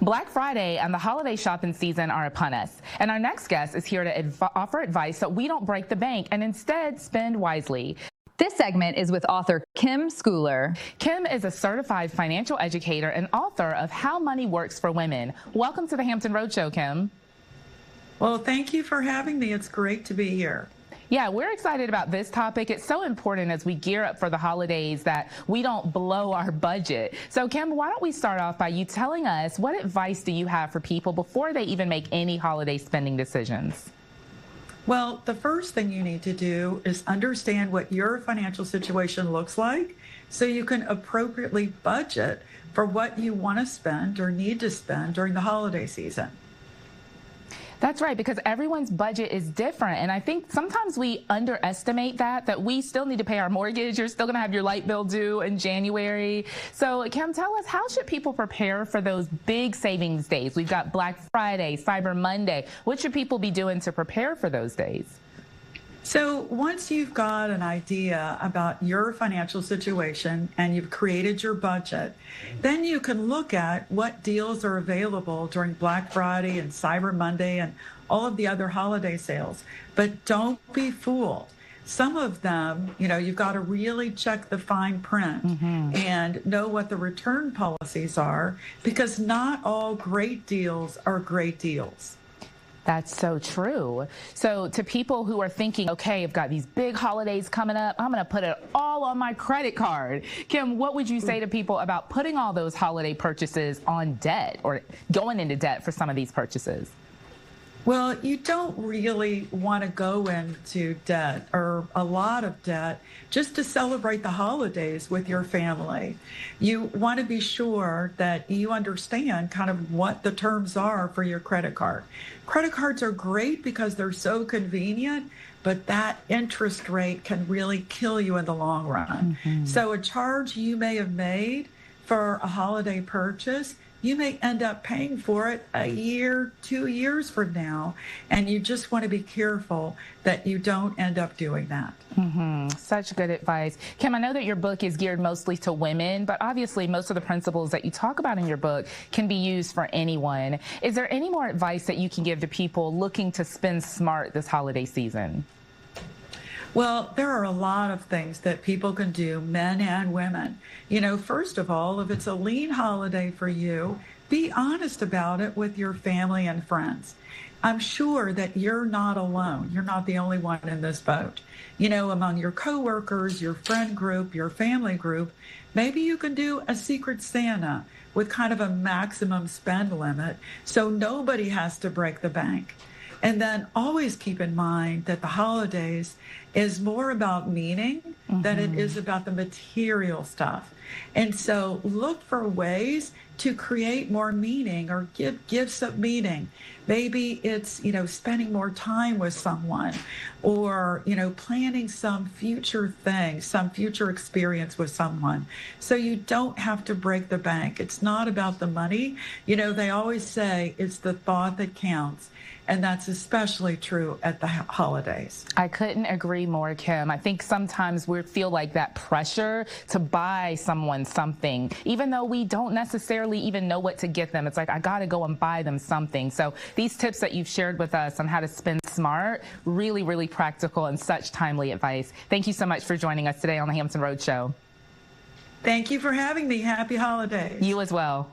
Black Friday and the holiday shopping season are upon us, and our next guest is here to offer advice so we don't break the bank and instead spend wisely. This segment is with author Kim Scouller. Kim is a certified financial educator and author of How Money Works for Women. Welcome to the Hampton Roads Show, Kim. Well, thank you for having me. It's great to be here. Yeah, we're excited about this topic. It's so important as we gear up for the holidays that we don't blow our budget. So, Kim, why don't we start off by you telling us what advice do you have for people before they even make any holiday spending decisions? Well, the first thing you need to do is understand what your financial situation looks like so you can appropriately budget for what you want to spend or need to spend during the holiday season. That's right, because everyone's budget is different. And I think sometimes we underestimate that we still need to pay our mortgage. You're still going to have your light bill due in January. So, Kim, tell us, how should people prepare for those big savings days? We've got Black Friday, Cyber Monday. What should people be doing to prepare for those days? So once you've got an idea about your financial situation and you've created your budget, then you can look at what deals are available during Black Friday and Cyber Monday and all of the other holiday sales. But don't be fooled. Some of them, you've got to really check the fine print and know what the return policies are, because not all great deals are great deals. That's so true. So to people who are thinking, okay, I've got these big holidays coming up, I'm going to put it all on my credit card. Kim, what would you say to people about putting all those holiday purchases on debt or going into debt for some of these purchases? Well, you don't really want to go into debt or a lot of debt just to celebrate the holidays with your family. You want to be sure that you understand kind of what the terms are for your credit card. Credit cards are great because they're so convenient, but that interest rate can really kill you in the long run. So a charge you may have made for a holiday purchase, you may end up paying for it a year, 2 years from now, and you just want to be careful that you don't end up doing that. Such good advice. Kim, I know that your book is geared mostly to women, but obviously most of the principles that you talk about in your book can be used for anyone. Is there any more advice that you can give to people looking to spend smart this holiday season? Well, there are a lot of things that people can do, men and women. First of all, if it's a lean holiday for you, be honest about it with your family and friends. I'm sure that you're not alone. You're not the only one in this boat. Among your coworkers, your friend group, your family group, maybe you can do a Secret Santa with kind of a maximum spend limit so nobody has to break the bank. And then always keep in mind that the holidays is more about meaning than it is about the material stuff. And so look for ways to create more meaning or give some meaning. Maybe it's, spending more time with someone or, planning some future thing, some future experience with someone. So you don't have to break the bank. It's not about the money. They always say it's the thought that counts. And that's especially true at the holidays. I couldn't agree more, Kim. I think sometimes we feel like that pressure to buy someone something, even though we don't necessarily even know what to get them. It's like, I got to go and buy them something. So these tips that you've shared with us on how to spend smart, really, really practical and such timely advice. Thank you so much for joining us today on the Hampton Roads Show. Thank you for having me. Happy holidays. You as well.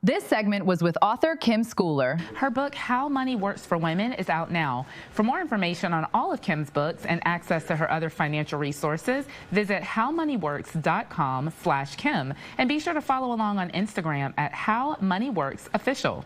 This segment was with author Kim Scouller. Her book, How Money Works for Women, is out now. For more information on all of Kim's books and access to her other financial resources, visit howmoneyworks.com/Kim. And be sure to follow along on Instagram at HowMoneyWorksOfficial.